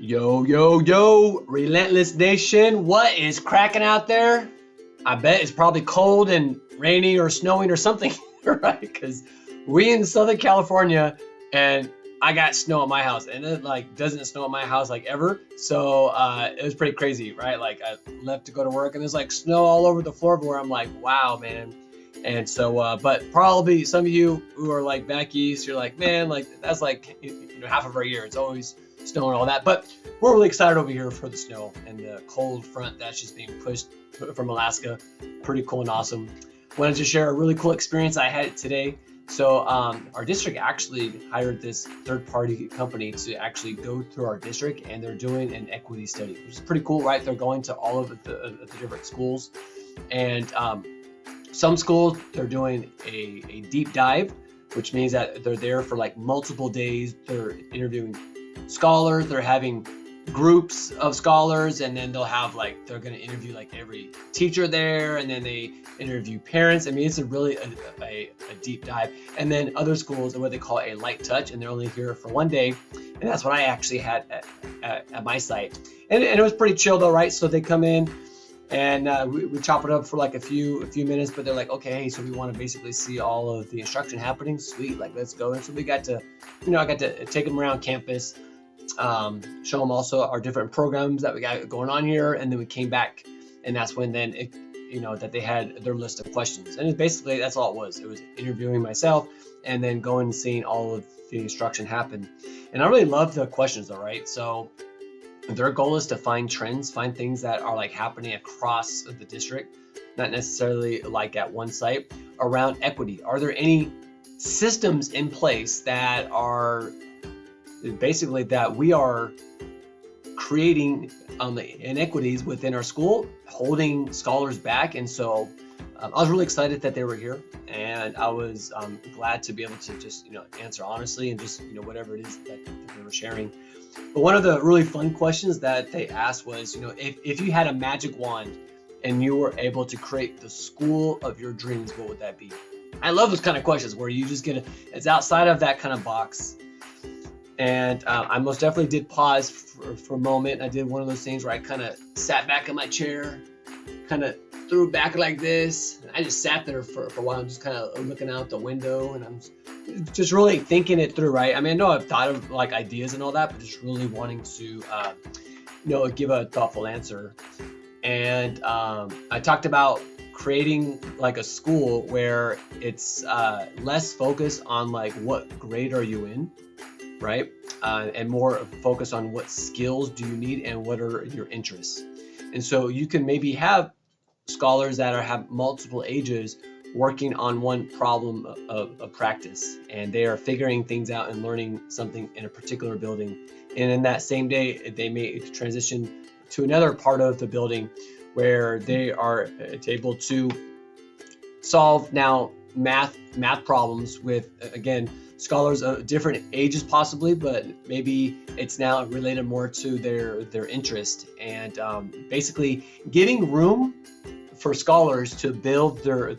Yo, yo, yo, Relentless Nation, what is cracking out there? I bet it's probably cold and rainy or snowing or something, right? Because we in Southern California and I got snow at my house and it like doesn't snow at my house like ever. So it was pretty crazy, right? Like I left to go to work and there's like snow all over the floor where I'm like, wow, man. And so, but probably some of you who are like back east, you're like, man, like that's like half of our year. It's always snow and all that. But we're really excited over here for the snow and the cold front that's just being pushed from Alaska. Pretty cool and awesome. Wanted to share a really cool experience I had today. So our district actually hired this third-party company to actually go through our district, and they're doing an equity study, which is pretty cool, right? They're going to all of the different schools, and some schools they're doing a deep dive, which means that they're there for like multiple days. They're interviewing scholars, they're having groups of scholars, and then they'll have like they're going to interview like every teacher there, and then they interview parents. I mean, it's a really a deep dive. And then other schools are what they call a light touch, and they're only here for one day, and that's what I actually had at my site. And it was pretty chill though, right? So they come in and we chop it up for like a few minutes, but they're like, okay, hey, so we want to basically see all of the instruction happening. Sweet, like let's go. And so we got to, I got to take them around campus, show them also our different programs that we got going on here, and then we came back, and that's when then it, that they had their list of questions, and basically that's all it was. It was interviewing myself, and then going and seeing all of the instruction happen. And I really love the questions though, right? So their goal is to find trends, find things that are like happening across the district, not necessarily like at one site, around equity. Are there any systems in place that are basically that we are creating inequities within our school, holding scholars back? And so I was really excited that they were here, and I was glad to be able to just answer honestly and just whatever it is that they were sharing. But one of the really fun questions that they asked was, if you had a magic wand and you were able to create the school of your dreams, what would that be? I love those kind of questions where you just it's outside of that kind of box. And I most definitely did pause for a moment. I did one of those things where I kind of sat back in my chair, kind of threw back like this. I just sat there for a while. I'm just kind of looking out the window, and I'm just really thinking it through, right? I mean, I know I've thought of like ideas and all that, but just really wanting to, give a thoughtful answer. And I talked about creating like a school where it's less focused on like what grade are you in, right? And more focus on what skills do you need and what are your interests. And so you can maybe have scholars that have multiple ages working on one problem of practice, and they are figuring things out and learning something in a particular building. And in that same day, they may transition to another part of the building where they are able to solve now math problems with, again, scholars of different ages possibly, but maybe it's now related more to their interest, and basically giving room for scholars to build their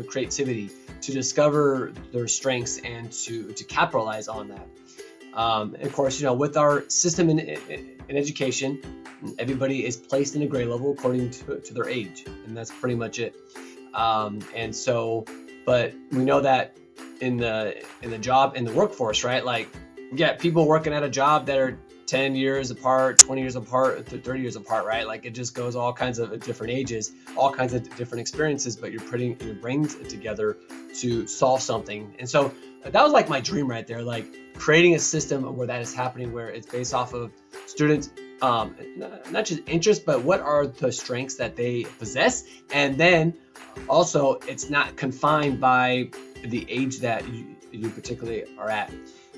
creativity, to discover their strengths, and to capitalize on that. Of course, with our system in education, everybody is placed in a grade level according to their age, and that's pretty much it. And so, but we know that in the job, in the workforce, right? Like, you got people working at a job that are 10 years apart, 20 years apart, 30 years apart, right? Like, it just goes all kinds of different ages, all kinds of different experiences, but you're putting your brains together to solve something. And so that was like my dream right there, like creating a system where that is happening, where it's based off of students, not just interest, but what are the strengths that they possess. And then also it's not confined by the age that you particularly are at.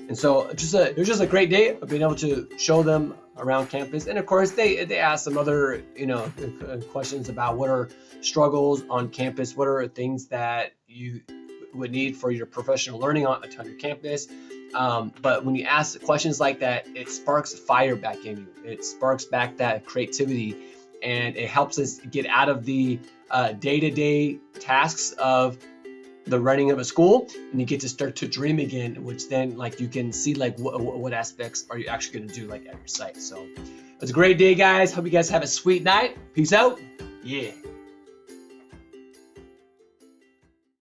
And so it was just a great day of being able to show them around campus. And of course they asked some other questions about what are struggles on campus, what are things that you would need for your professional learning on your campus. But when you ask questions like that, it sparks fire back in you. It sparks back that creativity, and it helps us get out of the day-to-day tasks of the running of a school, and you get to start to dream again, which then like you can see like what aspects are you actually going to do like at your site. So it's a great day, guys. Hope you guys have a sweet night. Peace out. Yeah.